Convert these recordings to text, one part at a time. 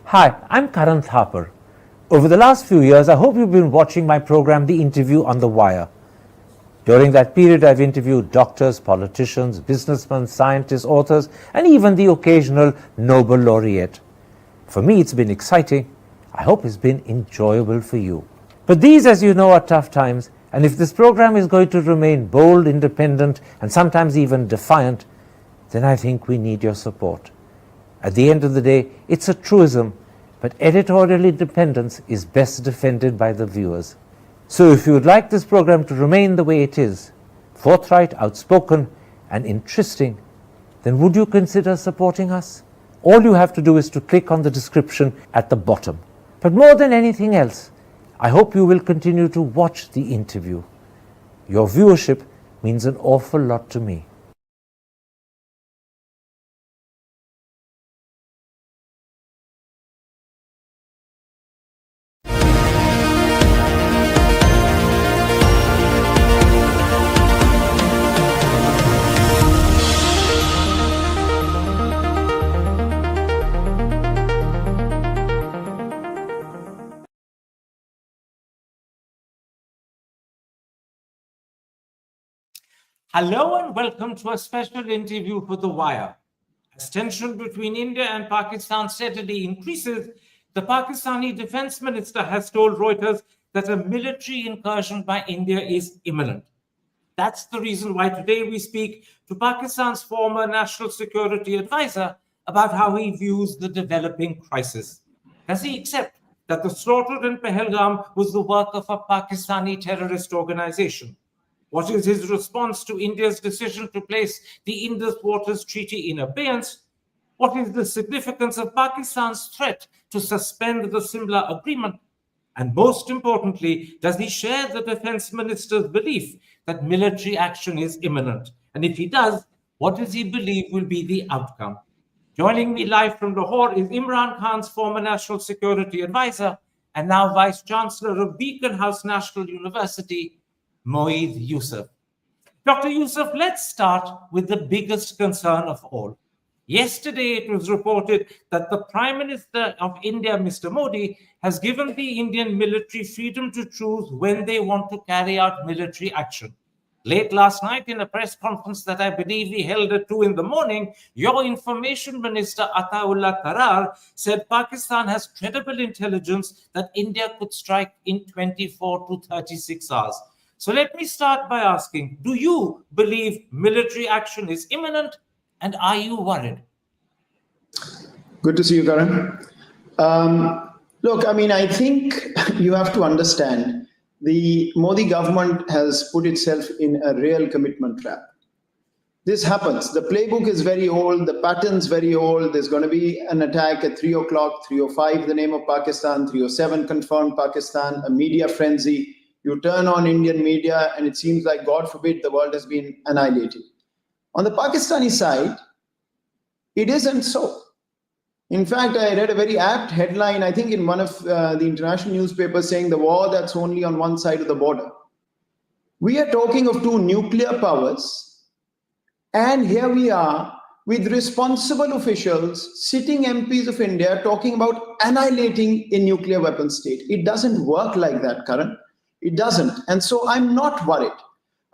Hi, I'm Karan Thapar. Over the last few years, I hope you've been watching my program, The Interview on the Wire. During that period, I've interviewed doctors, politicians, businessmen, scientists, authors, and even the occasional Nobel laureate. For me, it's been exciting. I hope it's been enjoyable for you. But these, as you know, are tough times, and if this program is going to remain bold, independent, and sometimes even defiant, then I think we need your support. At the end of the day, it's a truism, but editorial independence is best defended by the viewers. So if you would like this program to remain the way it is, forthright, outspoken, and interesting, then would you consider supporting us? All you have to do is to click on the description at the bottom. But more than anything else, I hope you will continue to watch the interview. Your viewership means an awful lot to me. Hello and welcome to a special interview for The Wire. As tension between India and Pakistan steadily increases, the Pakistani Defence Minister has told Reuters that a military incursion by India is imminent. That's the reason why today we speak to Pakistan's former National Security Advisor about how he views the developing crisis. Does he accept that the slaughter in Pahalgam was the work of a Pakistani terrorist organization? What is his response to India's decision to place the Indus Waters Treaty in abeyance? What is the significance of Pakistan's threat to suspend the Simla Agreement? And most importantly, does he share the defense minister's belief that military action is imminent? And if he does, what does he believe will be the outcome? Joining me live from Lahore is Imran Khan's former National Security Advisor and now Vice Chancellor of Beaconhouse National University, Moeed Yusuf. Dr. Yusuf, let's start with the biggest concern of all. Yesterday, it was reported that the Prime Minister of India, Mr. Modi, has given the Indian military freedom to choose when they want to carry out military action. Late last night, in a press conference that I believe he held at 2 in the morning, your Information Minister, Ataullah Tarar, said Pakistan has credible intelligence that India could strike in 24 to 36 hours. So let me start by asking, do you believe military action is imminent, and are you worried? Good to see you, Karan. Look, I think you have to understand the Modi government has put itself in a real commitment trap. This happens. The playbook is very old. The pattern's very old. There's going to be an attack at 3 o'clock, 3:05, the name of Pakistan, 3:07, confirmed Pakistan, a media frenzy. You turn on Indian media and it seems like, God forbid, the world has been annihilated. On the Pakistani side, it isn't so. In fact, I read a very apt headline, I think in one of the international newspapers, saying the war that's only on one side of the border. We are talking of two nuclear powers, and here we are with responsible officials, sitting MPs of India, talking about annihilating a nuclear weapon state. It doesn't work like that, Karan. It doesn't. And so I'm not worried.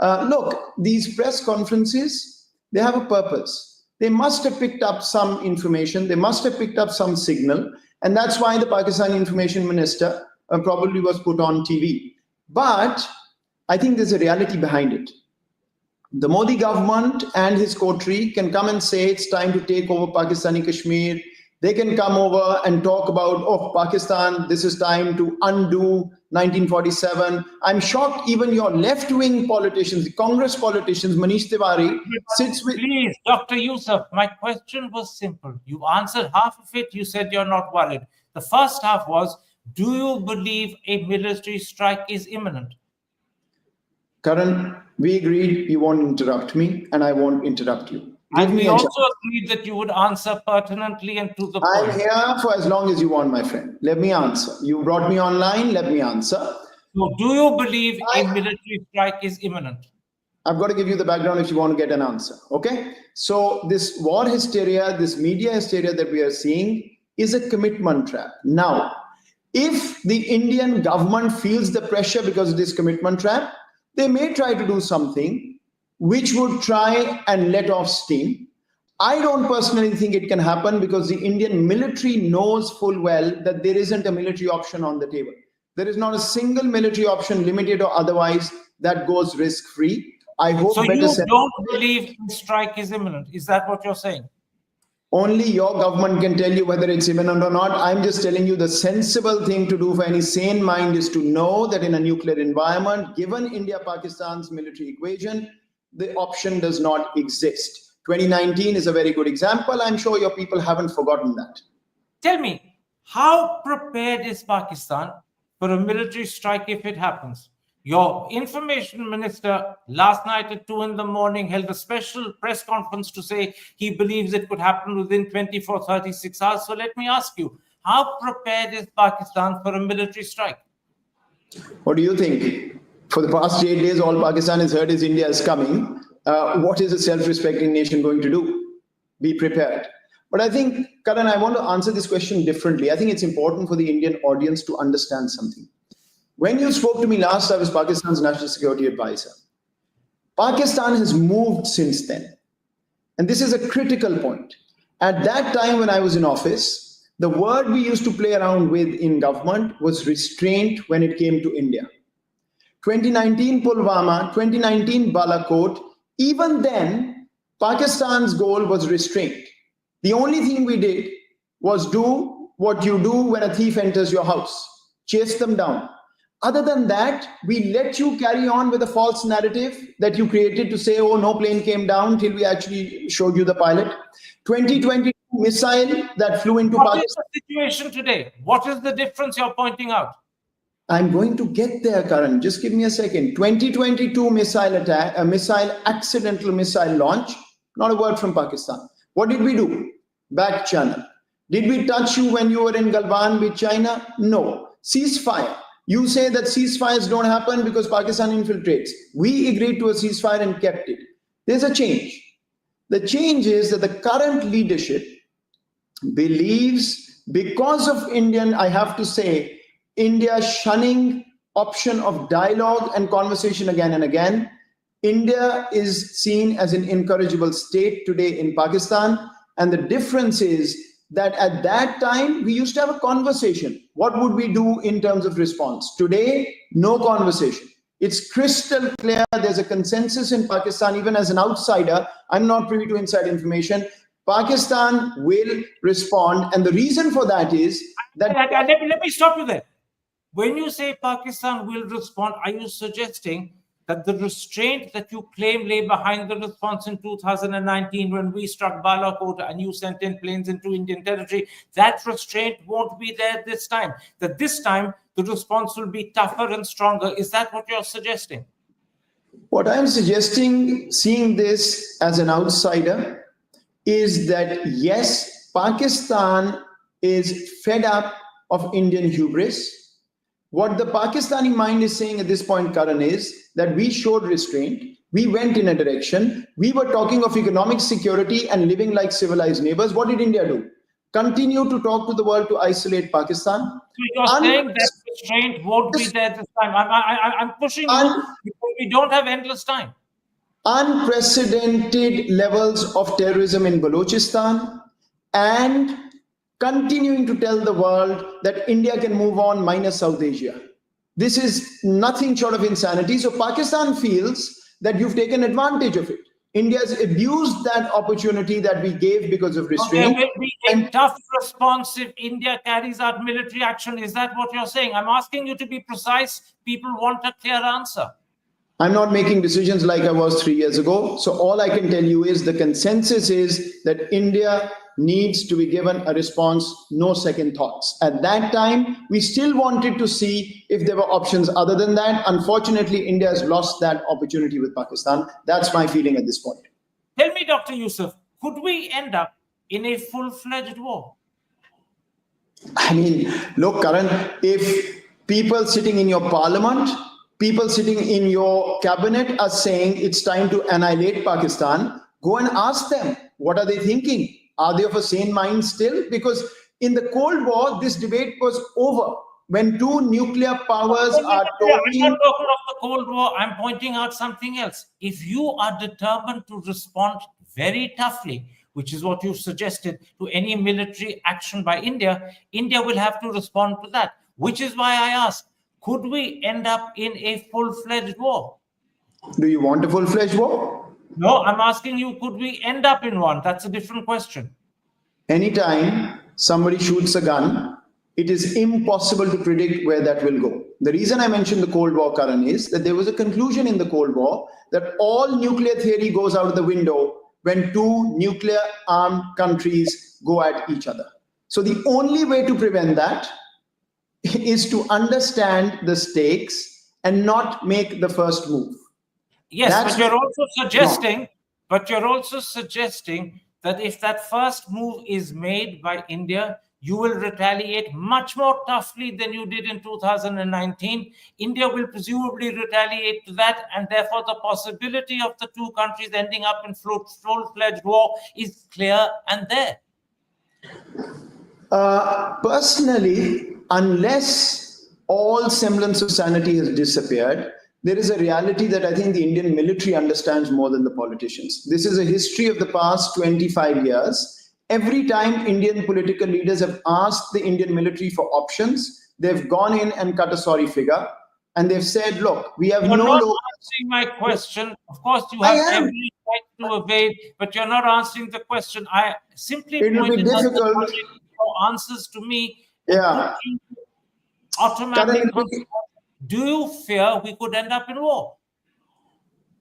Look, these press conferences, they have a purpose. They must have picked up some information. They must have picked up some signal. And that's why the Pakistani Information Minister probably was put on TV. But I think there's a reality behind it. The Modi government and his coterie can come and say it's time to take over Pakistani Kashmir. They can come over and talk about, oh, Pakistan, this is time to undo 1947. I'm shocked even your left-wing politicians, the Congress politicians, Manish Tiwari, sits with... Please, Dr. Yusuf, my question was simple. You answered half of it. You said you're not worried. The first half was, do you believe a military strike is imminent? Karan, we agreed you won't interrupt me and I won't interrupt you. And we also agreed that you would answer pertinently and to the point. I'm here for as long as you want, my friend. Let me answer. You brought me online, let me answer. So do you believe a military strike is imminent? I've got to give you the background if you want to get an answer, okay? So this war hysteria, this media hysteria that we are seeing, is a commitment trap. Now, if the Indian government feels the pressure because of this commitment trap, they may try to do something which would try and let off steam. I don't personally think it can happen because the Indian military knows full well that there isn't a military option on the table. There is not a single military option, limited or otherwise, that goes risk-free. I hope. So you don't believe the strike is imminent? Is that what you're saying? Only your government can tell you whether it's imminent or not. I'm just telling you the sensible thing to do for any sane mind is to know that in a nuclear environment, given India-Pakistan's military equation, the option does not exist. 2019 is a very good example. I'm sure your people haven't forgotten that. Tell me, how prepared is Pakistan for a military strike if it happens? Your information minister last night at 2 in the morning held a special press conference to say he believes it could happen within 24, 36 hours. So let me ask you, how prepared is Pakistan for a military strike? What do you think? For the past 8 days, all Pakistan has heard is India is coming. What is a self-respecting nation going to do? Be prepared. But I think, Karan, I want to answer this question differently. I think it's important for the Indian audience to understand something. When you spoke to me last, I was Pakistan's national security advisor. Pakistan has moved since then. And this is a critical point. At that time when I was in office, the word we used to play around with in government was restraint when it came to India. 2019 Pulwama, 2019 Balakot, even then, Pakistan's goal was restraint. The only thing we did was do what you do when a thief enters your house, chase them down. Other than that, we let you carry on with a false narrative that you created to say, oh, no plane came down till we actually showed you the pilot. 2022 missile that flew into Pakistan. What is the situation today? What is the difference you're pointing out? I'm going to get there, Karan. Just give me a second. 2022 missile attack, a accidental missile launch, not a word from Pakistan. What did we do? Back channel. Did we touch you when you were in Galwan with China? No. Ceasefire. You say that ceasefires don't happen because Pakistan infiltrates. We agreed to a ceasefire and kept it. There's a change. The change is that the current leadership believes, because of I have to say, India shunning option of dialogue and conversation again and again, India is seen as an incorrigible state today in Pakistan. And the difference is that at that time, we used to have a conversation. What would we do in terms of response? Today, no conversation. It's crystal clear. There's a consensus in Pakistan, even as an outsider. I'm not privy to inside information. Pakistan will respond. And the reason for that is that... Let me stop you there. When you say Pakistan will respond, are you suggesting that the restraint that you claim lay behind the response in 2019 when we struck Balakot and you sent in planes into Indian territory, that restraint won't be there this time? That this time the response will be tougher and stronger? Is that what you're suggesting? What I'm suggesting, seeing this as an outsider, is that yes, Pakistan is fed up of Indian hubris. What the Pakistani mind is saying at this point, Karan, is that we showed restraint. We went in a direction. We were talking of economic security and living like civilized neighbors. What did India do? Continue to talk to the world to isolate Pakistan. So you're saying that restraint won't be there this time. I'm pushing you because we don't have endless time. Unprecedented levels of terrorism in Balochistan and continuing to tell the world that India can move on minus South Asia. This is nothing short of insanity. So Pakistan feels that you've taken advantage of it. India's abused that opportunity that we gave because of restraint. There will be a tough response if India carries out military action. Is that what you're saying? I'm asking you to be precise. People want a clear answer. I'm not making decisions like I was 3 years ago. So all I can tell you is the consensus is that India needs to be given a response, no second thoughts. At that time, we still wanted to see if there were options other than that. Unfortunately, India has lost that opportunity with Pakistan. That's my feeling at this point. Tell me, Dr. Yusuf, could we end up in a full-fledged war? I mean, look, Karan, if people sitting in your parliament, people sitting in your cabinet are saying it's time to annihilate Pakistan, go and ask them, what are they thinking? Are they of a sane mind still? Because In the Cold War, this debate was over. When two nuclear powers are talking... I'm not talking of the Cold War. I'm pointing out something else. If you are determined to respond very toughly, which is what you've suggested, to any military action by India, India will have to respond to that. Which is why I ask, could we end up in a full-fledged war? Do you want a full-fledged war? No, I'm asking you, could we end up in one? That's a different question. Anytime somebody shoots a gun, it is impossible to predict where that will go. The reason I mentioned the Cold War, Karan, is that there was a conclusion in the Cold War that all nuclear theory goes out of the window when two nuclear-armed countries go at each other. So the only way to prevent that is to understand the stakes and not make the first move. Yes, but you're also suggesting that if that first move is made by India, you will retaliate much more toughly than you did in 2019. India will presumably retaliate to that, and therefore the possibility of the two countries ending up in full-fledged war is clear and there. Personally, unless all semblance of sanity has disappeared, there is a reality that I think the Indian military understands more than the politicians. This is a history of the past 25 years. Every time Indian political leaders have asked the Indian military for options, they've gone in and cut a sorry figure. And they've said, look, we have you're no... not answering my question. Of course, you have every right to evade, but you're not answering the question. I simply pointed out your answers to me. Yeah. Automatically, do you fear we could end up in war?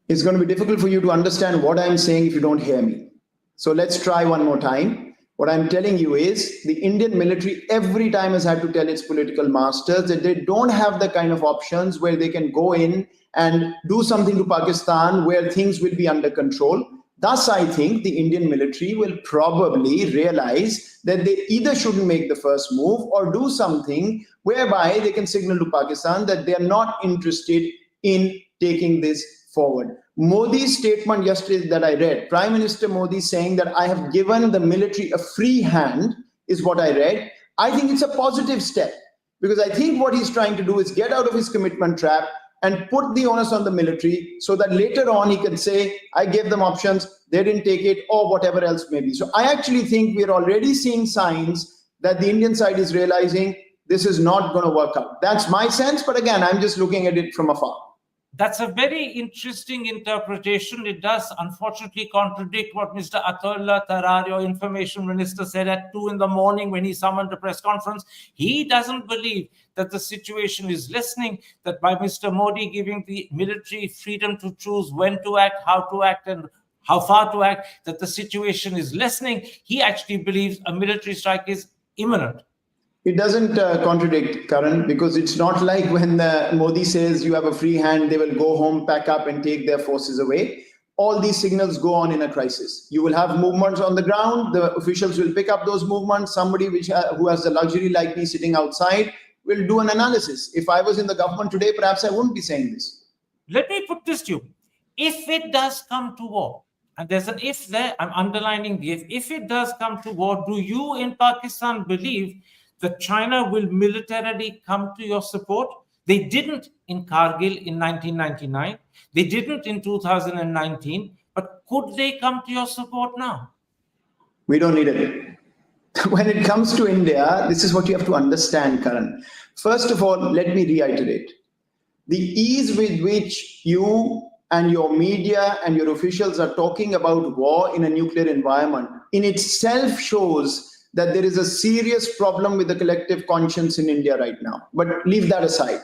It's going to be difficult for you to understand what I'm saying if you don't hear me. So let's try one more time. What I'm telling you is the Indian military every time has had to tell its political masters that they don't have the kind of options where they can go in and do something to Pakistan where things will be under control. Thus, I think the Indian military will probably realize that they either shouldn't make the first move or do something whereby they can signal to Pakistan that they are not interested in taking this forward. Modi's statement yesterday that I read, Prime Minister Modi saying that I have given the military a free hand is what I read. I think it's a positive step because I think what he's trying to do is get out of his commitment trap and put the onus on the military so that later on he can say, I gave them options, they didn't take it, or whatever else may be. So I actually think we're already seeing signs that the Indian side is realizing this is not going to work out. That's my sense, but again, I'm just looking at it from afar. That's a very interesting interpretation. It does unfortunately contradict what Mr. Atullah Tarar, your information minister, said at 2 in the morning when he summoned a press conference. He doesn't believe that the situation is lessening, that by Mr. Modi giving the military freedom to choose when to act, how to act, and how far to act, that the situation is lessening. He actually believes a military strike is imminent. It doesn't contradict, Karan, because it's not like when Modi says you have a free hand, they will go home, pack up and take their forces away. All these signals go on in a crisis. You will have movements on the ground. The officials will pick up those movements. Somebody who has the luxury like me sitting outside will do an analysis. If I was in the government today, perhaps I wouldn't be saying this. Let me put this to you. If it does come to war, and there's an if there, I'm underlining the if it does come to war, do you in Pakistan believe that China will militarily come to your support? They didn't in Kargil in 1999. They didn't in 2019. But could they come to your support now? We don't need it. When it comes to India, this is what you have to understand, Karan. First of all, let me reiterate. The ease with which you and your media and your officials are talking about war in a nuclear environment in itself shows that there is a serious problem with the collective conscience in India right now. But leave that aside.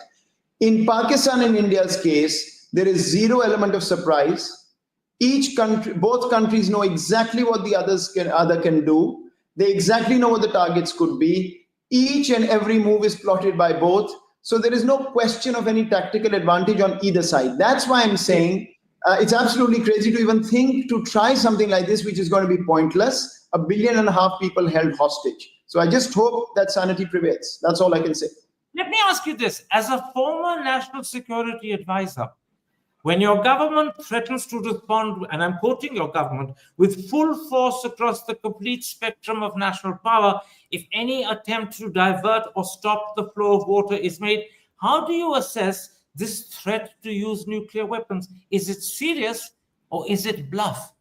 In Pakistan and India's case, there is zero element of surprise. Each country, both countries know exactly what the other can do. They exactly know what the targets could be. Each and every move is plotted by both. So there is no question of any tactical advantage on either side. That's why I'm saying it's absolutely crazy to even think to try something like this, which is going to be pointless. 1.5 billion people held hostage. So I just hope that sanity prevails. That's all I can say. Let me ask you this. As a former national security advisor, When your government threatens to respond, and I'm quoting your government, with full force across the complete spectrum of national power, if any attempt to divert or stop the flow of water is made, how do you assess this threat to use nuclear weapons? Is it serious or is it bluff?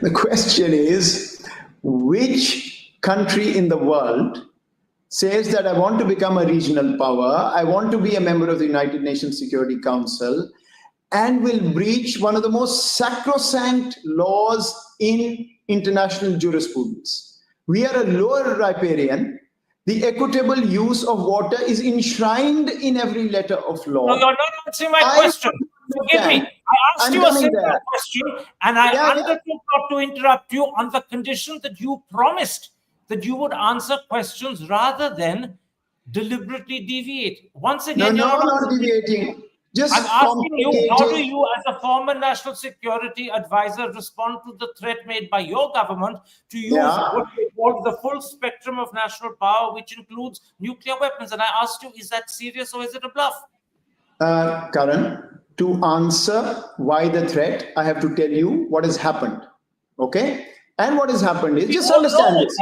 The question is, which country in the world says that I want to become a regional power, I want to be a member of the United Nations Security Council, and will breach one of the most sacrosanct laws in international jurisprudence? We are a lower riparian. The equitable use of water is enshrined in every letter of law. No, you're not answering my question. Forgive me. I asked you a simple question, and I undertook not to interrupt you on the condition that you promised that you would answer questions rather than deliberately deviate. Once again, you're not deviating. I'm asking you, how do you, as a former national security advisor, respond to the threat made by your government to use what we call the full spectrum of national power, which includes nuclear weapons? And I asked you, is that serious or is it a bluff? Karan, to answer why the threat, I have to tell you what has happened. Okay? And what has happened is, just understand this.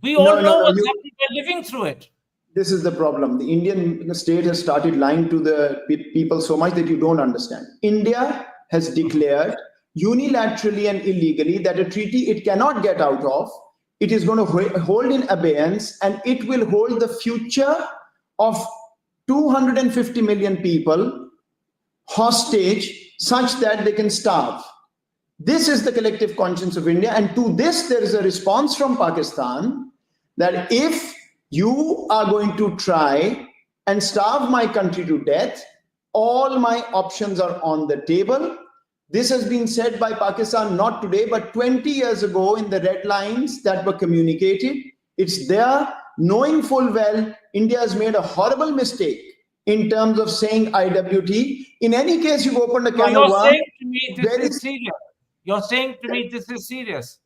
We all know what's happening. We're living through it. This is the problem. The Indian state has started lying to the people so much that you don't understand. India has declared unilaterally and illegally that a treaty it cannot get out of, it is going to hold in abeyance, and it will hold the future of 250 million people hostage such that they can starve. This is the collective conscience of India. And to this, there is a response from Pakistan that if you are going to try and starve my country to death, all my options are on the table. This has been said by Pakistan not today, but 20 years ago in the red lines that were communicated. It's there, knowing full well India has made a horrible mistake in terms of saying IWT. In any case, you've opened a can of worms. You're saying to me this is serious. You're saying to me this is serious.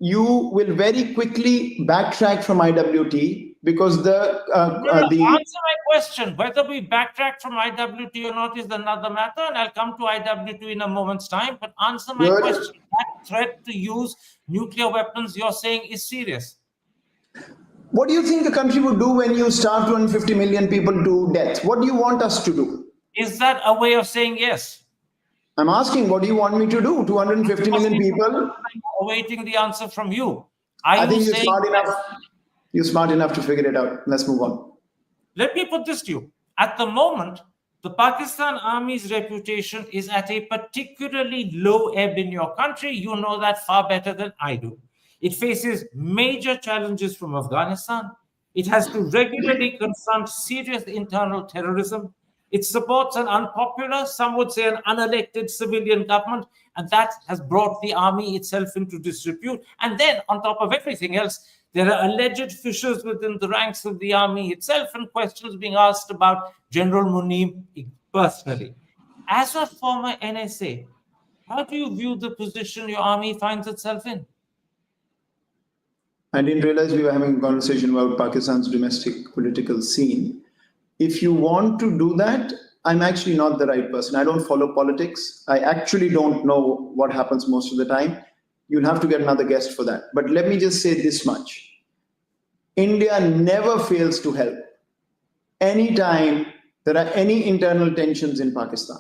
You will very quickly backtrack from IWT because answer my question. Whether we backtrack from IWT or not is another matter, and I'll come to IWT in a moment's time. But answer my question. That threat to use nuclear weapons, you're saying, is serious. What do you think a country would do when you starve 250 million people to death? What do you want us to do? Is that a way of saying yes? I'm asking, what do you want me to do? 250 million people? I'm awaiting the answer from you. I think you're smart enough. You're smart enough to figure it out. Let's move on. Let me put this to you. At the moment, the Pakistan Army's reputation is at a particularly low ebb in your country. You know that far better than I do. It faces major challenges from Afghanistan. It has to regularly confront serious internal terrorism. It supports an unpopular, some would say an unelected civilian government, and that has brought the army itself into disrepute. And then, on top of everything else, there are alleged fissures within the ranks of the army itself and questions being asked about General Muneem personally. As a former NSA, how do you view the position your army finds itself in? I didn't realize we were having a conversation about Pakistan's domestic political scene. If you want to do that, I'm actually not the right person. I don't follow politics. I actually don't know what happens most of the time. You'll have to get another guest for that. But let me just say this much. India never fails to help anytime there are any internal tensions in Pakistan.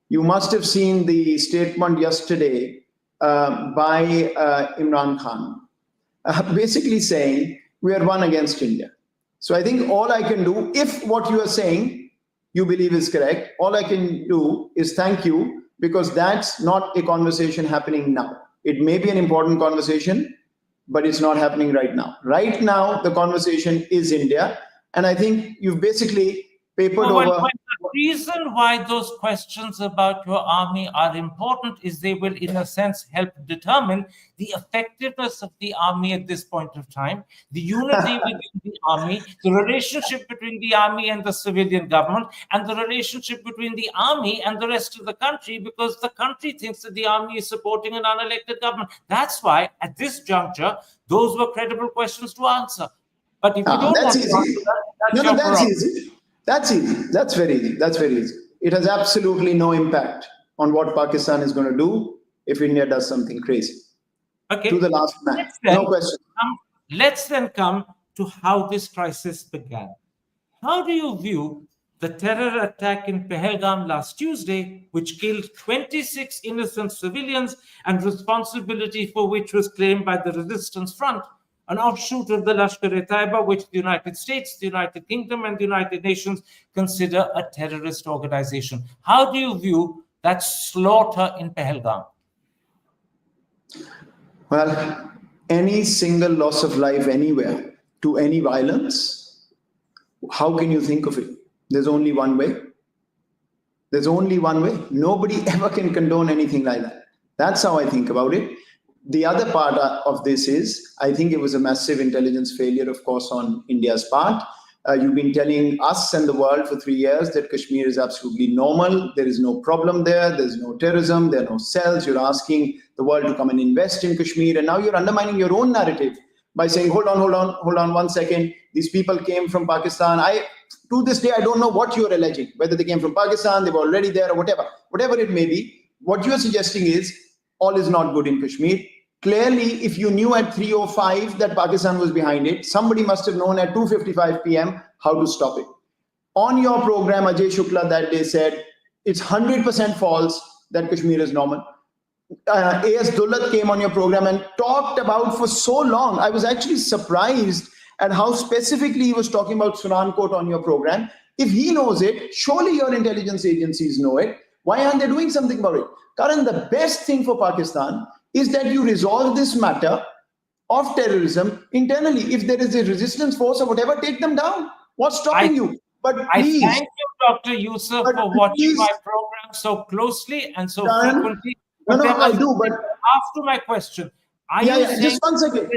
You must have seen the statement yesterday by Imran Khan, basically saying we are one against India. So I think all I can do, if what you are saying you believe is correct, all I can do is thank you, because that's not a conversation happening now. It may be an important conversation, but it's not happening right now. Right now, the conversation is India. And I think you've basically papered over. The reason why those questions about your army are important is they will, in a sense, help determine the effectiveness of the army at this point of time, the unity within the army, the relationship between the army and the civilian government, and the relationship between the army and the rest of the country, because the country thinks that the army is supporting an unelected government. That's why, at this juncture, those were credible questions to answer. But if you don't want to answer that, that's your prerogative. That's easy. That's very easy. That's very easy. It has absolutely no impact on what Pakistan is going to do if India does something crazy. Okay. To the last man. No question. Let's then come to how this crisis began. How do you view the terror attack in Pahalgam last Tuesday, which killed 26 innocent civilians and responsibility for which was claimed by the Resistance Front, an offshoot of the Lashkar-e-Taiba, which the United States, the United Kingdom, and the United Nations consider a terrorist organization? How do you view that slaughter in Pahalgam? Well, any single loss of life anywhere to any violence, how can you think of it? There's only one way. There's only one way. Nobody ever can condone anything like that. That's how I think about it. The other part of this is, I think it was a massive intelligence failure, of course, on India's part. You've been telling us and the world for 3 years that Kashmir is absolutely normal. There is no problem there. There's no terrorism. There are no cells. You're asking the world to come and invest in Kashmir. And now you're undermining your own narrative by saying, hold on 1 second. These people came from Pakistan. To this day, I don't know what you're alleging, whether they came from Pakistan, they were already there or whatever it may be. What you're suggesting is all is not good in Kashmir. Clearly, if you knew at 3:05 that Pakistan was behind it, somebody must have known at 2:55 p.m. how to stop it. On your program, Ajay Shukla that day said, it's 100% false that Kashmir is normal. A.S. Dullat came on your program and talked about for so long. I was actually surprised at how specifically he was talking about Sunankote on your program. If he knows it, surely your intelligence agencies know it. Why aren't they doing something about it? Karan, the best thing for Pakistan is that you resolve this matter of terrorism internally. If there is a resistance force or whatever, take them down. What's stopping you? But please, I thank you, Dr. Yusuf, for watching my program so closely and so frequently. No, I do, but after my question, just 1 second.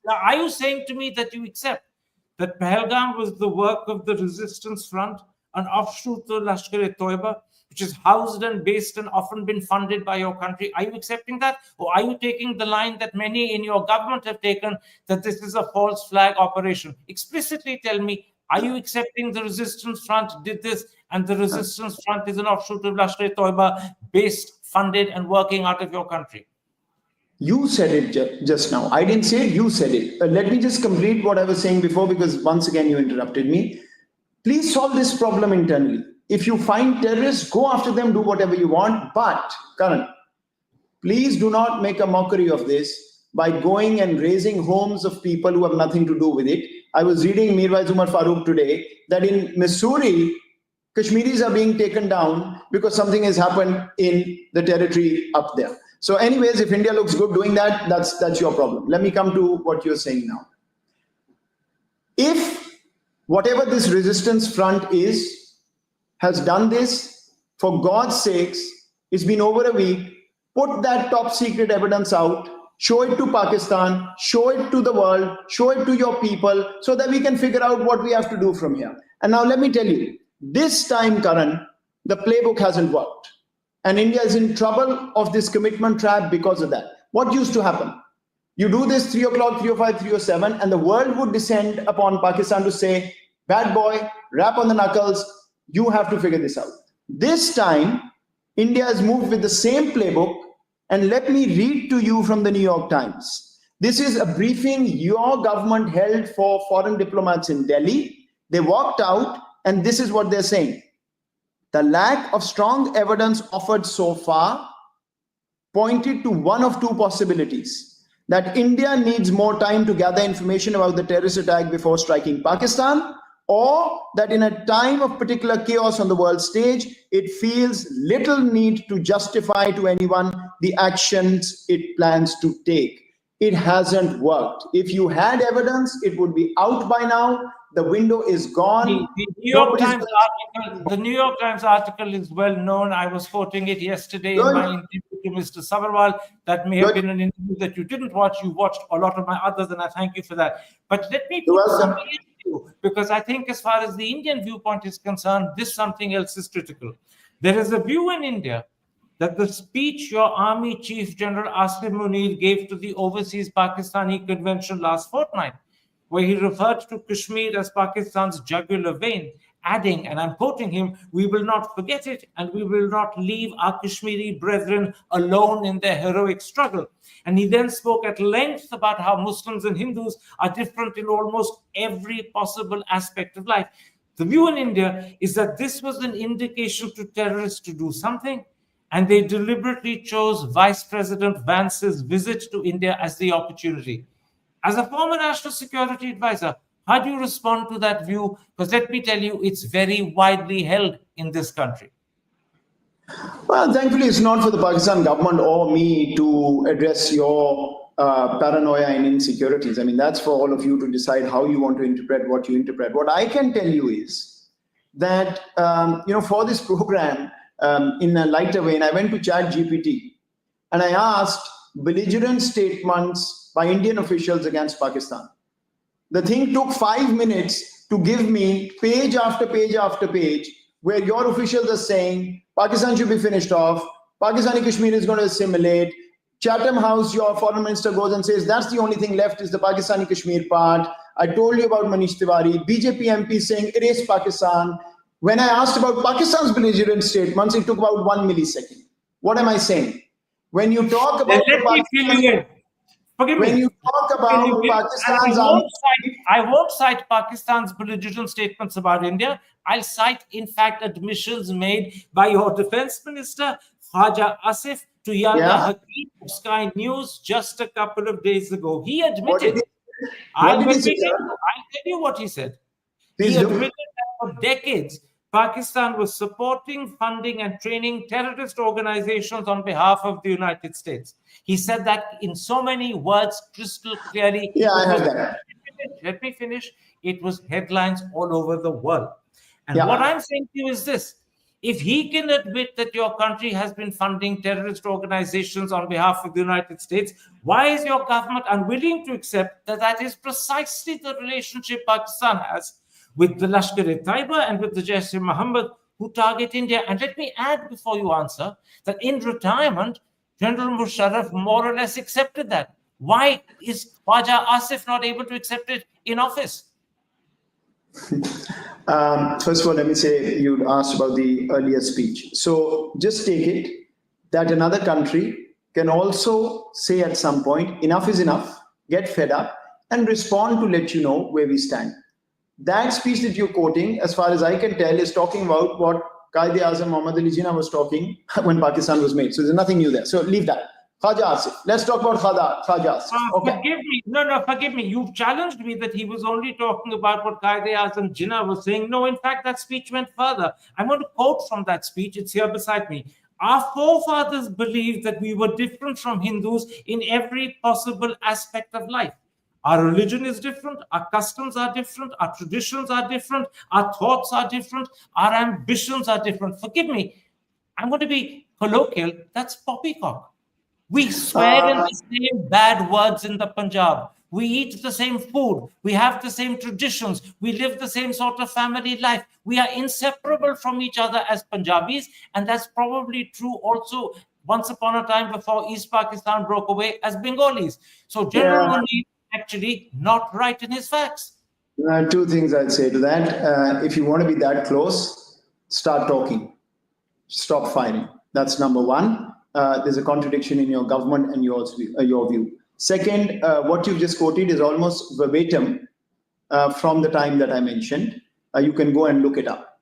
Are you saying to me that you accept that Pahalgam was the work of the Resistance Front, an offshoot of Lashkar-e-Taiba, which is housed and based and often been funded by your country? Are you accepting that? Or are you taking the line that many in your government have taken, that this is a false flag operation? Explicitly tell me, are you accepting the Resistance Front did this and the Resistance Front is an offshoot of Lashkar-e-Taiba, based, funded and working out of your country? You said it just now. I didn't say it, you said it. Let me just complete what I was saying before, because once again you interrupted me. Please solve this problem internally. If you find terrorists, go after them, do whatever you want. But, Karan, please do not make a mockery of this by going and raising homes of people who have nothing to do with it. I was reading Mirwais Umar Farooq today that in Missouri, Kashmiris are being taken down because something has happened in the territory up there. So anyways, if India looks good doing that, that's your problem. Let me come to what you're saying now. If whatever this resistance front has done this, for God's sakes, it's been over a week, put that top secret evidence out, show it to Pakistan, show it to the world, show it to your people, so that we can figure out what we have to do from here. And now let me tell you, this time, Karan, the playbook hasn't worked. And India is in trouble of this commitment trap because of that. What used to happen? You do this 3 o'clock, 3:05, 3:07, and the world would descend upon Pakistan to say, bad boy, rap on the knuckles, you have to figure this out. This time, India has moved with the same playbook, and let me read to you from the New York Times. This is a briefing your government held for foreign diplomats in Delhi. They walked out, and this is what they're saying. The lack of strong evidence offered so far pointed to one of two possibilities: that India needs more time to gather information about the terrorist attack before striking Pakistan, or that in a time of particular chaos on the world stage, it feels little need to justify to anyone the actions it plans to take. It hasn't worked. If you had evidence, it would be out by now. The window is gone. The New York Times article is well known. I was quoting it yesterday in my interview to Mr. Sabarwal. That may have been an interview that you didn't watch. You watched a lot of my others, and I thank you for that. But let me put something in you, because I think as far as the Indian viewpoint is concerned, this something else is critical. There is a view in India that the speech your Army Chief General Asim Munir gave to the Overseas Pakistani Convention last fortnight, where he referred to Kashmir as Pakistan's jugular vein adding, and I'm quoting him, "We will not forget it, and we will not leave our Kashmiri brethren alone in their heroic struggle." And he then spoke at length about how Muslims and Hindus are different in almost every possible aspect of life. The view in India is that this was an indication to terrorists to do something, and they deliberately chose Vice President Vance's visit to India as the opportunity. As a former national security advisor, how do you respond to that view? Because let me tell you, it's very widely held in this country. Well, thankfully, it's not for the Pakistan government or me to address your paranoia and insecurities. I mean, that's for all of you to decide how you want to interpret what you interpret. What I can tell you is that, for this program, in a lighter vein, I went to ChatGPT and I asked belligerent statements by Indian officials against Pakistan. The thing took 5 minutes to give me page after page after page where your officials are saying Pakistan should be finished off, Pakistani Kashmir is going to assimilate. Chatham House, your foreign minister goes and says that's the only thing left is the Pakistani Kashmir part. I told you about Manish Tiwari, BJP MP saying erase Pakistan. When I asked about Pakistan's belligerent statements, it took about 1 millisecond. What am I saying? When you talk about when you talk about Pakistan's I won't cite Pakistan's belligerent statements about India. I'll cite, in fact, admissions made by your defense minister, Khwaja Asif, to Yalda Hakim of Sky News just a couple of days ago. He admitted, I'll tell you what he said. He admitted that for decades, Pakistan was supporting, funding, and training terrorist organizations on behalf of the United States. He said that in so many words, crystal clearly. Yeah, I heard that. Let me finish. It was headlines all over the world. And what I'm saying to you is this. If he can admit that your country has been funding terrorist organizations on behalf of the United States, why is your government unwilling to accept that that is precisely the relationship Pakistan has with the Lashkar-e-Taiba and with the Jaish-e-Mohammed who target India? And let me add before you answer that in retirement, General Musharraf more or less accepted that. Why is Khwaja Asif not able to accept it in office? First of all, let me say you asked about the earlier speech. So just take it that another country can also say at some point, enough is enough, get fed up, and respond to let you know where we stand. That speech that you're quoting, as far as I can tell, is talking about what Quaid-e-Azam Muhammad Ali Jinnah was talking when Pakistan was made. So there's nothing new there. So leave that. Khwaja Asif. Let's talk about Khwaja Asif. Okay. Forgive me. No, forgive me. You've challenged me that he was only talking about what Quaid-e-Azam Jinnah was saying. No, in fact, that speech went further. I'm going to quote from that speech. It's here beside me. Our forefathers believed that we were different from Hindus in every possible aspect of life. Our religion is different, our customs are different, our traditions are different, our thoughts are different, our ambitions are different. Forgive me, I'm going to be colloquial, that's poppycock. We swear in the same bad words in the Punjab. We eat the same food. We have the same traditions. We live the same sort of family life. We are inseparable from each other as Punjabis, and that's probably true also once upon a time before East Pakistan broke away as Bengalis. So General Moeed actually not right in his facts. Two things I'd say to that. If you want to be that close, start talking. Stop fighting. That's number one. There's a contradiction in your government and your view. Second, what you've just quoted is almost verbatim from the time that I mentioned. You can go and look it up.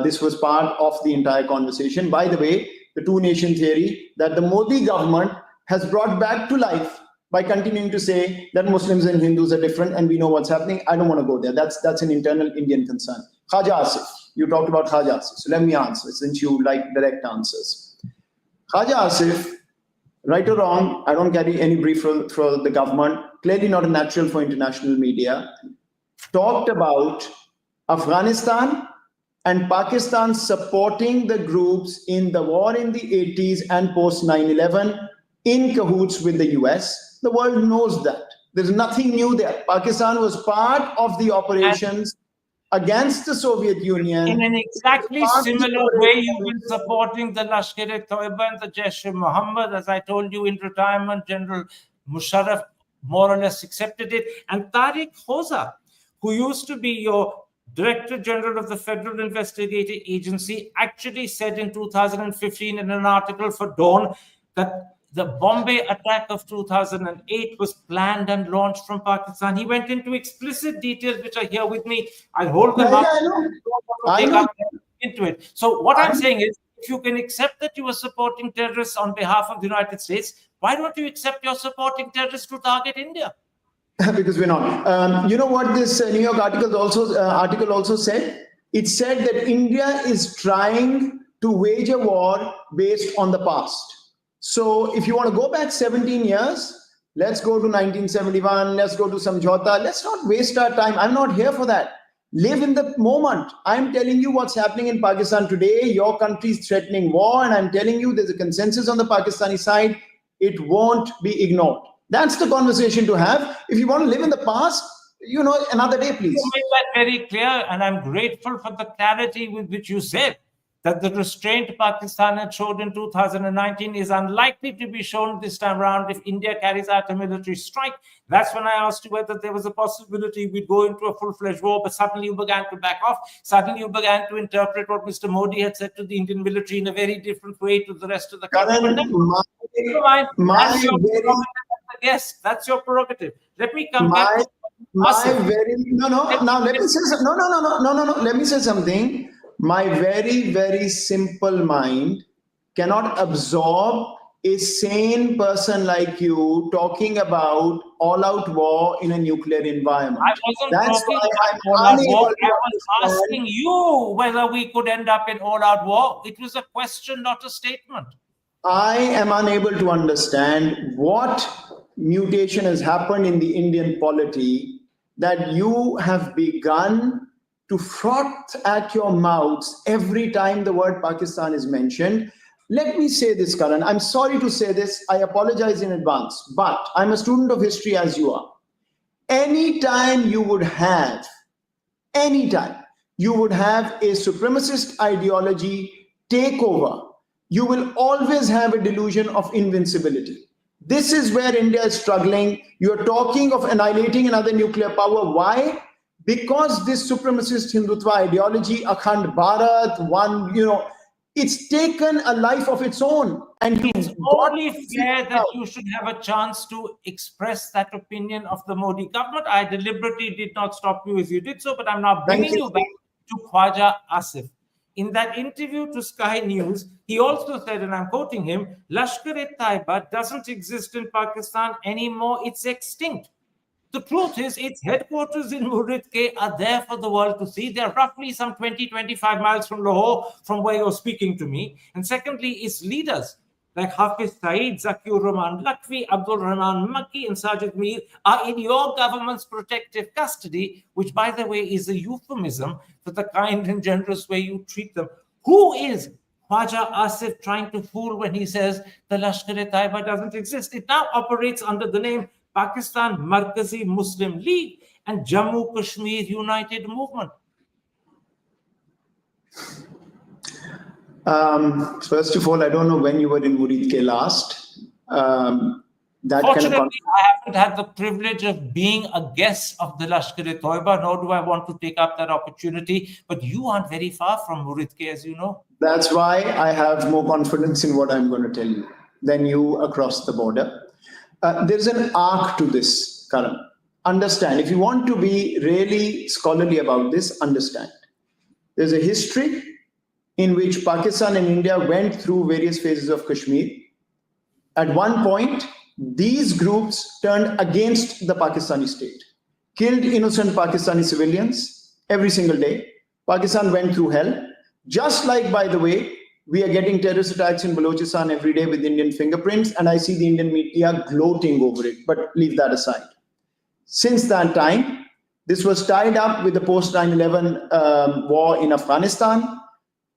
This was part of the entire conversation. By the way, the two-nation theory that the Modi government has brought back to life by continuing to say that Muslims and Hindus are different and we know what's happening. I don't want to go there. That's an internal Indian concern. Khwaja Asif, you talked about Khwaja Asif. So let me answer since you like direct answers. Khwaja Asif, right or wrong, I don't carry any brief for the government, clearly not a natural for international media, talked about Afghanistan and Pakistan supporting the groups in the war in the 80s and post 9/11 in cahoots with the US. The world knows that. There's nothing new there. Pakistan was part of the operations against the Soviet Union. In an exactly similar way, you've been supporting the Lashkar-e-Taiba and the Jaish-e-Mohammed. As I told you in retirement, General Musharraf more or less accepted it. And Tariq Khoza, who used to be your Director General of the Federal Investigative Agency, actually said in 2015 in an article for Dawn that the Bombay attack of 2008 was planned and launched from Pakistan. He went into explicit details, which are here with me. I'll hold them up. I know. Into it. So what I'm saying is, if you can accept that you are supporting terrorists on behalf of the United States, why don't you accept you're supporting terrorists to target India? Because we're not. You know what this New York article also said? It said that India is trying to wage a war based on the past. So if you want to go back 17 years, let's go to 1971, let's go to Samjhauta. Let's not waste our time. I'm not here for that. Live in the moment. I'm telling you what's happening in Pakistan today. Your country is threatening war, and I'm telling you there's a consensus on the Pakistani side. It won't be ignored. That's the conversation to have. If you want to live in the past, another day, please. You made that very clear, and I'm grateful for the clarity with which you said that the restraint Pakistan had showed in 2019 is unlikely to be shown this time around if India carries out a military strike. That's when I asked you whether there was a possibility we'd go into a full-fledged war, but suddenly you began to back off. Suddenly you began to interpret what Mr. Modi had said to the Indian military in a very different way to the rest of the country. Yes, that's your prerogative. Let me come back to Let me say something. My very, very simple mind cannot absorb a sane person like you talking about all-out war in a nuclear environment. I wasn't talking about all-out war. I was asking you whether we could end up in all-out war. It was a question, not a statement. I am unable to understand what mutation has happened in the Indian polity that you have begun to froth at your mouths every time the word Pakistan is mentioned. Let me say this, Karan. I'm sorry to say this. I apologize in advance, but I'm a student of history as you are. Anytime you would have a supremacist ideology take over, you will always have a delusion of invincibility. This is where India is struggling. You're talking of annihilating another nuclear power. Why? Because this supremacist Hindutva ideology, Akhand Bharat, it's taken a life of its own. And it's only fair that you should have a chance to express that opinion of the Modi government. I deliberately did not stop you as you did so, but I'm now bringing you back to Khwaja Asif. In that interview to Sky News, he also said, and I'm quoting him, Lashkar-e-Taiba doesn't exist in Pakistan anymore. It's extinct. The truth is, its headquarters in Moeed are there for the world to see. They're roughly some 20-25 miles from Lahore, from where you're speaking to me. And secondly, its leaders, like Hafiz Saeed, Zakiur Rahman Lakvi, Abdul Rahman Makki, and Sajid Mir, are in your government's protective custody, which, by the way, is a euphemism for the kind and generous way you treat them. Who is Khwaja Asif trying to fool when he says the Lashkar-e-Taiba doesn't exist? It now operates under the name Pakistan Markazi Muslim League and Jammu Kashmir United Movement. First of all, I don't know when you were in Moeed last. Fortunately, I haven't had the privilege of being a guest of the Lashkar-e-Taiba, nor do I want to take up that opportunity. But you aren't very far from Moeed, as you know. That's why I have more confidence in what I'm going to tell you than you across the border. There's an arc to this, Karan. Understand. If you want to be really scholarly about this, understand. There's a history in which Pakistan and India went through various phases of Kashmir. At one point, these groups turned against the Pakistani state, killed innocent Pakistani civilians every single day. Pakistan went through hell. Just like, by the way, we are getting terrorist attacks in Balochistan every day with Indian fingerprints, and I see the Indian media gloating over it, but leave that aside. Since that time, this was tied up with the post-9/11 war in Afghanistan.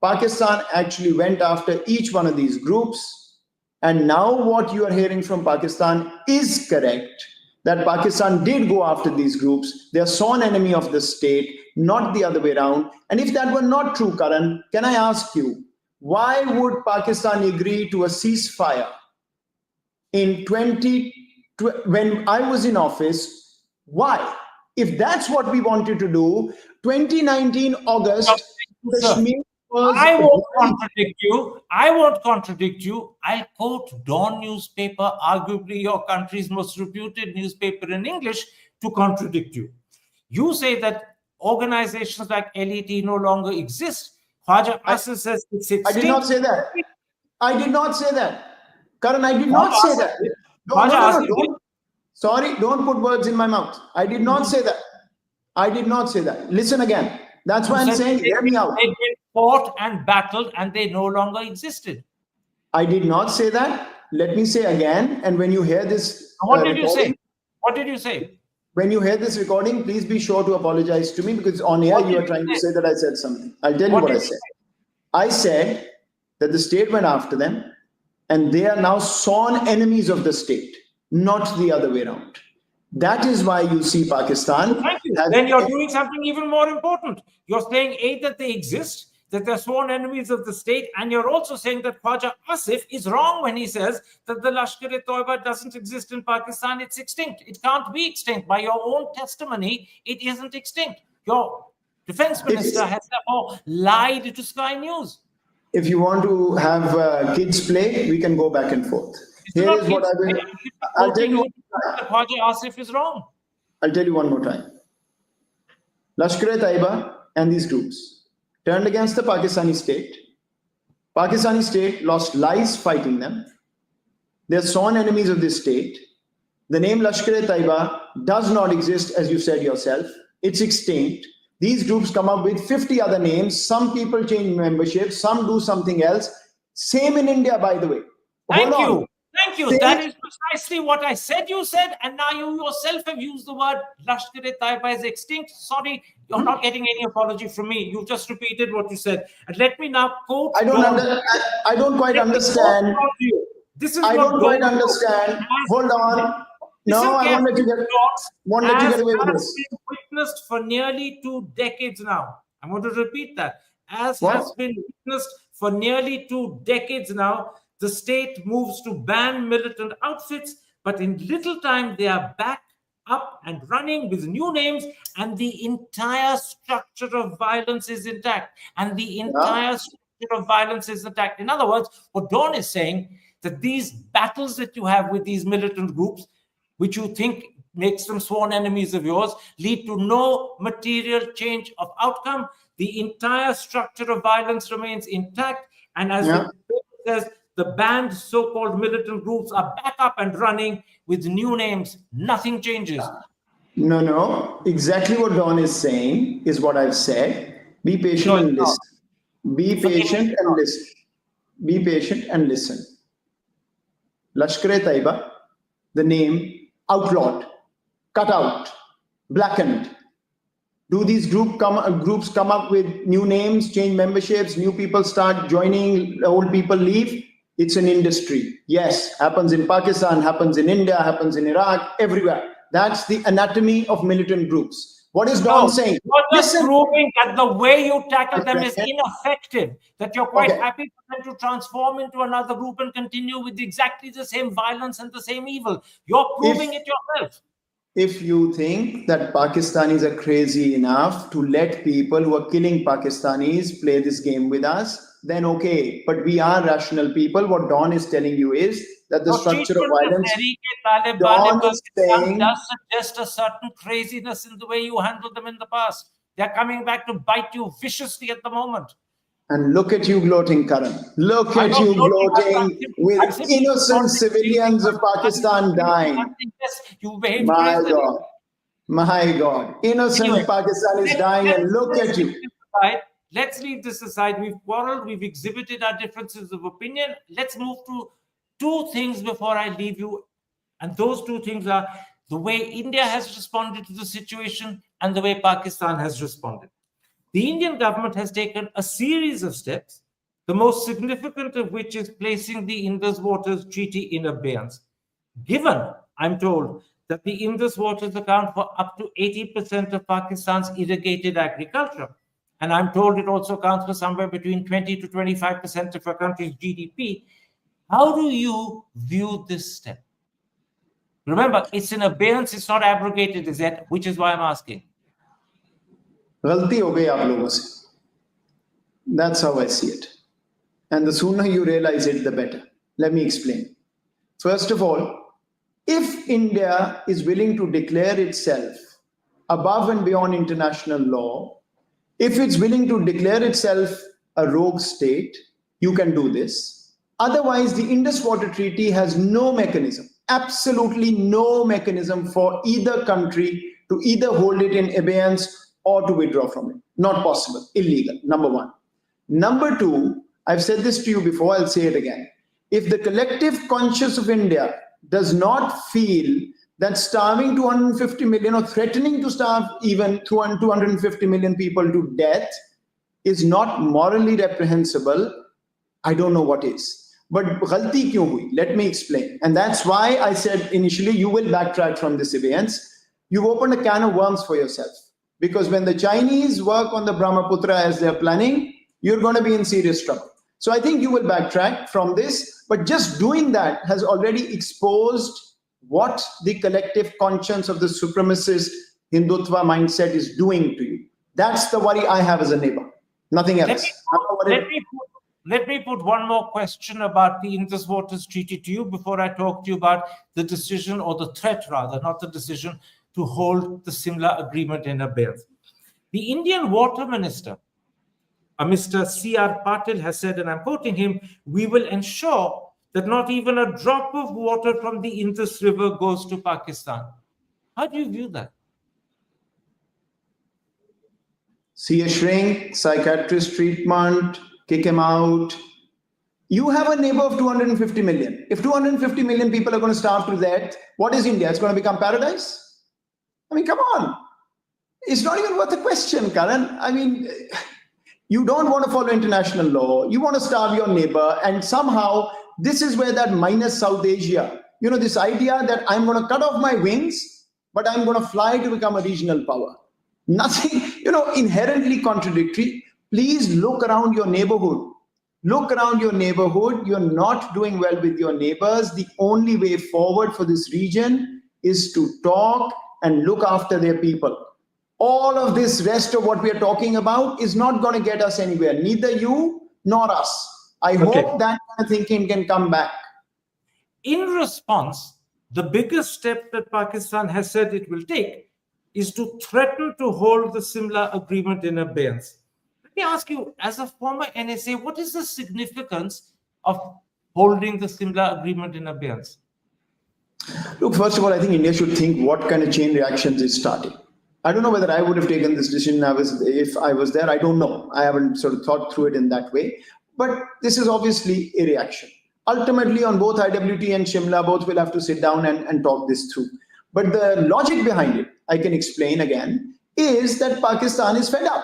Pakistan actually went after each one of these groups. And now what you are hearing from Pakistan is correct, that Pakistan did go after these groups. They are sworn enemy of the state, not the other way around. And if that were not true, Karan, can I ask you, why would Pakistan agree to a ceasefire when I was in office? Why? If that's what we wanted to do, 2019 August, Kashmir was. I won't contradict you. I won't contradict you. I'll quote Dawn newspaper, arguably your country's most reputed newspaper in English, to contradict you. You say that organizations like LET no longer exist. Khwaja Asif says it's extinct. I did not say that. I did not say that. Karan, I did not say that. Don't put words in my mouth. I did not say that. I did not say that. Listen again. That's why I'm saying, hear me out. They've been fought and battled and they no longer existed. I did not say that. Let me say again. And when you hear this, what did you say? What did you say? When you hear this recording, please be sure to apologize to me, because on air you are trying to say that I said something. I'll tell you what I said. I said that the state went after them and they are now sworn enemies of the state, not the other way around. That is why you see Pakistan. Thank you. Then you're doing something even more important. You're saying, A, that they exist, that they're sworn enemies of the state, and you're also saying that Khwaja Asif is wrong when he says that the Lashkar-e-Toiba doesn't exist in Pakistan, it's extinct. It can't be extinct. By your own testimony, it isn't extinct. Your defense minister has therefore lied to Sky News. If you want to have kids play, we can go back and forth. Here is what I will. I'll tell you. Khwaja Asif is wrong. I'll tell you one more time. Lashkar-e-Taiba and these groups turned against the Pakistani state. Pakistani state lost lives fighting them. They're sworn enemies of this state. The name Lashkar-e-Taiba does not exist, as you said yourself. It's extinct. These groups come up with 50 other names. Some people change membership. Some do something else. Same in India, by the way. Thank you. Thank you. That is precisely what I said you said, and now you yourself have used the word Lashkar-e-Taiba is extinct. Sorry, you're not getting any apology from me. You just repeated what you said. And let me now quote. I don't quite understand. This is I don't quite understand. Hold on. No, I won't let you get away with this. Been witnessed for nearly 2 decades now. I'm going to repeat that. As has been witnessed for nearly 2 decades now, the state moves to ban militant outfits, but in little time they are back up and running with new names, and the entire structure of violence is intact. In other words, what Dawn is saying, that these battles that you have with these militant groups, which you think makes them sworn enemies of yours, lead to no material change of outcome. The entire structure of violence remains intact, and as the paper says, the banned so-called militant groups are back up and running with new names. Nothing changes. No. Exactly what Dawn is saying is what I've said. Be patient and listen. Be patient and listen. Be patient and listen. Lashkar-e-Taiba, the name, outlawed, cut out, blackened. Do these groups come up with new names, change memberships, new people start joining, old people leave? It's an industry. Yes, happens in Pakistan, happens in India, happens in Iraq, everywhere. That's the anatomy of militant groups. What is Dawn saying? You're just proving that the way you tackle them is ineffective, that you're quite happy for them to transform into another group and continue with exactly the same violence and the same evil. You're proving it yourself. If you think that Pakistanis are crazy enough to let people who are killing Pakistanis play this game with us, then okay. But we are rational people. What Dawn is telling you is that the structure of violence. Dawn is saying does suggest a certain craziness in the way you handled them in the past. They're coming back to bite you viciously at the moment. And look at you gloating, Karan. Look at you gloating with innocent civilians of Pakistan dying. My God. Innocent Pakistan is dying, and look at you. Let's leave this aside. We've quarreled. We've exhibited our differences of opinion. Let's move to 2 things before I leave you. And those 2 things are the way India has responded to the situation and the way Pakistan has responded. The Indian government has taken a series of steps, the most significant of which is placing the Indus Waters Treaty in abeyance. Given, I'm told, that the Indus Waters account for up to 80% of Pakistan's irrigated agriculture, and I'm told it also accounts for somewhere between 20 to 25% of our country's GDP, how do you view this step? Remember, it's in abeyance, it's not abrogated, is it? Which is why I'm asking. गलती हो गई आप लोगों से. That's how I see it. And the sooner you realize it, the better. Let me explain. First of all, if India is willing to declare itself above and beyond international law, if it's willing to declare itself a rogue state, you can do this. Otherwise, the Indus Water Treaty has no mechanism, absolutely no mechanism for either country to either hold it in abeyance or to withdraw from it. Not possible, illegal, number one. Number two, I've said this to you before, I'll say it again. If the collective conscience of India does not feel that starving 250 million or threatening to starve even 250 million people to death is not morally reprehensible, I don't know what is. But ghalti kyun hui? Let me explain. And that's why I said initially you will backtrack from this abeyance. You've opened a can of worms for yourself. Because when the Chinese work on the Brahmaputra as they're planning, you're going to be in serious trouble. So I think you will backtrack from this, but just doing that has already exposed what the collective conscience of the supremacist Hindutva mindset is doing to you. That's the worry I have as a neighbor, nothing else. Let me put one more question about the Indus Waters Treaty to you before I talk to you about the decision, or the threat rather, not the decision, to hold the Simla Agreement in abeyance. The Indian Water Minister, Mr. C.R. Patil, has said, and I'm quoting him, "We will ensure that not even a drop of water from the Indus River goes to Pakistan." How do you view that? See a shrink, psychiatrist treatment, kick him out. You have a neighbor of 250 million. If 250 million people are going to starve to death, what is India? It's going to become paradise? I mean, come on. It's not even worth a question, Karan. I mean, you don't want to follow international law. You want to starve your neighbor. And somehow, this is where that minus South Asia, this idea that I'm going to cut off my wings, but I'm going to fly to become a regional power. Nothing, inherently contradictory. Please look around your neighborhood. Look around your neighborhood. You're not doing well with your neighbors. The only way forward for this region is to talk and look after their people. All of this rest of what we are talking about is not going to get us anywhere. Neither you nor us. I hope that kind of thinking can come back. In response, the biggest step that Pakistan has said it will take is to threaten to hold the Simla Agreement in abeyance. Let me ask you, as a former NSA, what is the significance of holding the Simla Agreement in abeyance? Look, first of all, I think India should think what kind of chain reactions is starting. I don't know whether I would have taken this decision if I was there. I don't know. I haven't sort of thought through it in that way. But this is obviously a reaction. Ultimately, on both IWT and Shimla, both will have to sit down and talk this through. But the logic behind it, I can explain again, is that Pakistan is fed up.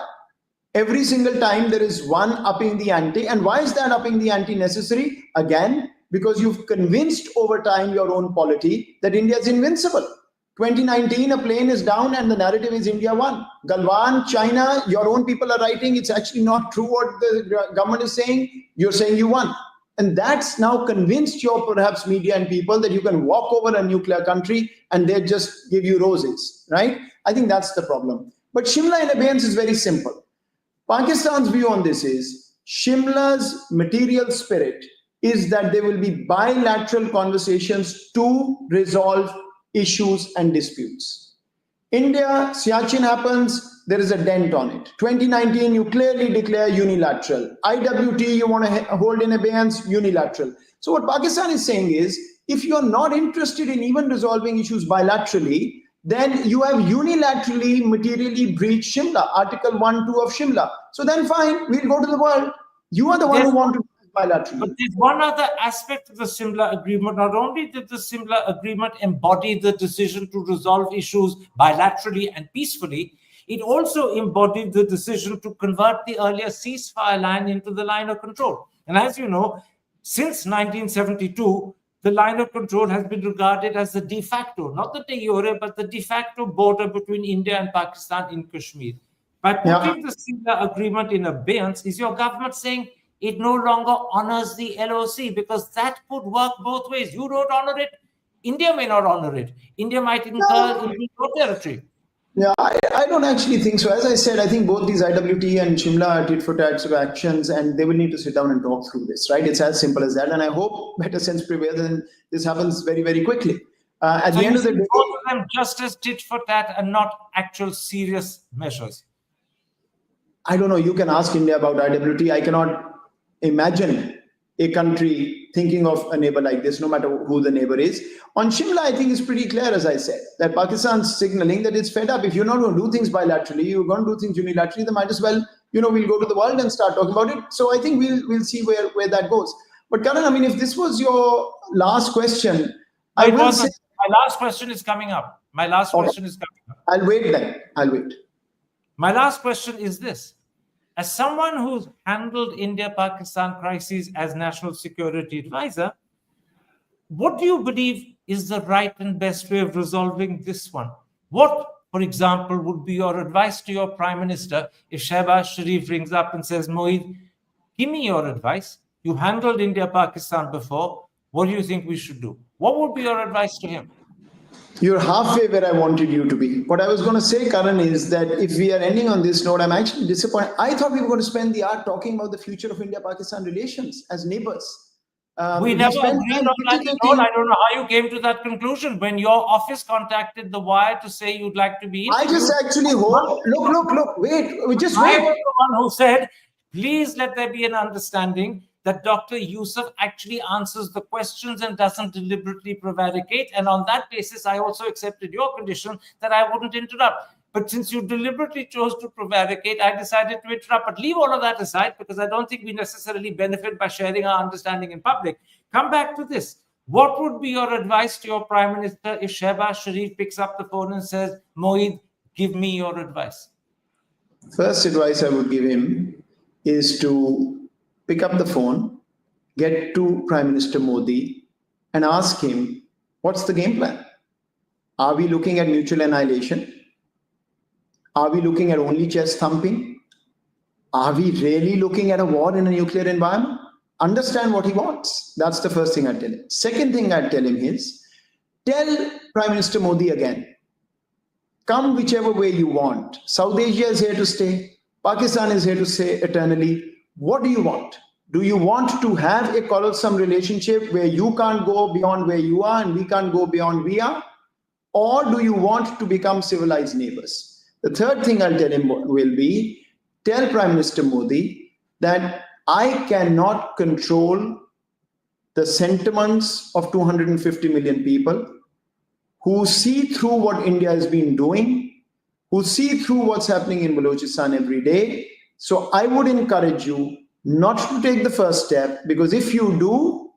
Every single time there is one upping the ante. And why is that upping the ante necessary? Again, because you've convinced over time your own polity that India is invincible. 2019, a plane is down and the narrative is India won. Galwan, China, your own people are writing, it's actually not true what the government is saying. You're saying you won. And that's now convinced your perhaps media and people that you can walk over a nuclear country and they just give you roses, right? I think that's the problem. But Shimla in abeyance is very simple. Pakistan's view on this is Shimla's material spirit is that there will be bilateral conversations to resolve issues and disputes. India, Siachen happens, there is a dent on it. 2019, you clearly declare unilateral. IWT, you want to hold in abeyance, unilateral. So what Pakistan is saying is, if you're not interested in even resolving issues bilaterally, then you have unilaterally materially breached Shimla, Article 1, 2 of Shimla. So then fine, we'll go to the world. You are the one who want to bilaterally. But there's one other aspect of the Simla Agreement. Not only did the Simla Agreement embody the decision to resolve issues bilaterally and peacefully, it also embodied the decision to convert the earlier ceasefire line into the line of control. And as you know, since 1972, the line of control has been regarded as the de facto, not the de jure, but the de facto border between India and Pakistan in Kashmir. By putting the Simla Agreement in abeyance, is your government saying it no longer honors the LOC? Because that could work both ways. You don't honor it, India may not honor it. India might incur into your territory. Yeah, I don't actually think so. As I said, I think both these IWT and Shimla are tit for tat sort of actions, and they will need to sit down and talk through this, right? It's as simple as that. And I hope better sense prevails and this happens very, very quickly. At the end of the day, both of them just as tit for tat and not actual serious measures. I don't know. You can ask India about IWT. I cannot imagine a country thinking of a neighbor like this, no matter who the neighbor is. On Shimla, I think it's pretty clear, as I said, that Pakistan's signaling that it's fed up. If you're not going to do things bilaterally, you're going to do things unilaterally, then might as well, we'll go to the world and start talking about it. So I think we'll see where that goes. But Karan, I mean, if this was your last question, my last question is coming up. My last question is coming up. I'll wait then. I'll wait. My last question is this. As someone who's handled India-Pakistan crises as National Security Advisor, what do you believe is the right and best way of resolving this one? What, for example, would be your advice to your Prime Minister if Shehbaz Sharif rings up and says, Moeed, give me your advice. You handled India-Pakistan before. What do you think we should do? What would be your advice to him? You're halfway where I wanted you to be. What I was going to say, Karan, is that if we are ending on this note, I'm actually disappointed. I thought we were going to spend the hour talking about the future of India-Pakistan relations as neighbors. We never agreed on that at all. I don't know how you came to that conclusion when your office contacted The Wire to say you'd like to be interviewed. I just actually hope. Look, wait. I was the one who said, please let there be an understanding that Dr. Yusuf actually answers the questions and doesn't deliberately prevaricate. And on that basis, I also accepted your condition that I wouldn't interrupt. But since you deliberately chose to prevaricate, I decided to interrupt. But leave all of that aside, because I don't think we necessarily benefit by sharing our understanding in public. Come back to this. What would be your advice to your Prime Minister if Shehbaz Sharif picks up the phone and says, Moeed, give me your advice? First advice I would give him is to pick up the phone, get to Prime Minister Modi and ask him, what's the game plan? Are we looking at mutual annihilation? Are we looking at only chest thumping? Are we really looking at a war in a nuclear environment? Understand what he wants. That's the first thing I'd tell him. Second thing I'd tell him is, tell Prime Minister Modi again, come whichever way you want. South Asia is here to stay. Pakistan is here to stay eternally. What do you want? Do you want to have a quarrelsome relationship where you can't go beyond where you are and we can't go beyond we are? Or do you want to become civilized neighbors? The third thing I'll tell him will be, tell Prime Minister Modi that I cannot control the sentiments of 250 million people who see through what India has been doing, who see through what's happening in Balochistan every day. So I would encourage you not to take the first step, because if you do,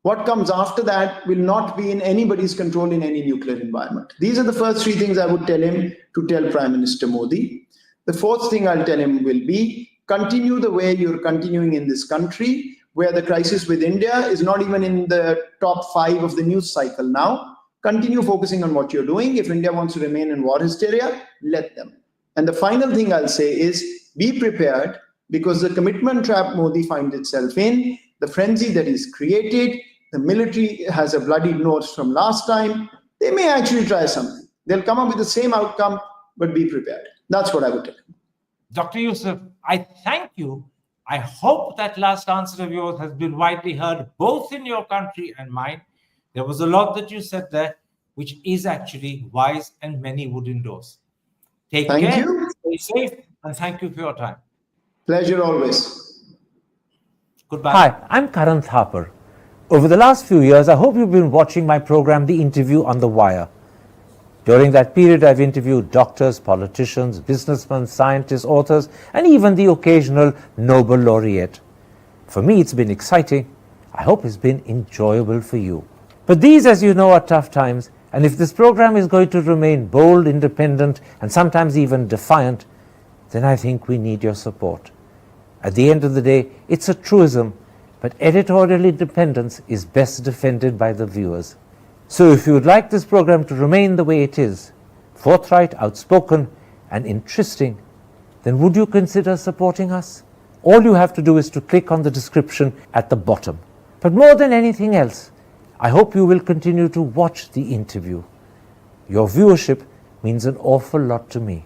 what comes after that will not be in anybody's control in any nuclear environment. These are the first three things I would tell him to tell Prime Minister Modi. The fourth thing I'll tell him will be, continue the way you're continuing in this country, where the crisis with India is not even in the top 5 of the news cycle now. Continue focusing on what you're doing. If India wants to remain in war hysteria, let them. And the final thing I'll say is, be prepared, because the commitment trap Modi finds itself in, the frenzy that is created, the military has a bloody nose from last time. They may actually try something. They'll come up with the same outcome, but be prepared. That's what I would tell him. Dr. Yusuf, I thank you. I hope that last answer of yours has been widely heard, both in your country and mine. There was a lot that you said there, which is actually wise and many would endorse. Take care. Thank you. Stay safe. And thank you for your time. Pleasure always. Goodbye. Hi, I'm Karan Thapar. Over the last few years, I hope you've been watching my program, The Interview on the Wire. During that period, I've interviewed doctors, politicians, businessmen, scientists, authors, and even the occasional Nobel laureate. For me, it's been exciting. I hope it's been enjoyable for you. But these, as you know, are tough times, and if this program is going to remain bold, independent, and sometimes even defiant, then I think we need your support. At the end of the day, it's a truism, but editorial independence is best defended by the viewers. So if you would like this program to remain the way it is, forthright, outspoken, and interesting, then would you consider supporting us? All you have to do is to click on the description at the bottom. But more than anything else, I hope you will continue to watch the interview. Your viewership means an awful lot to me.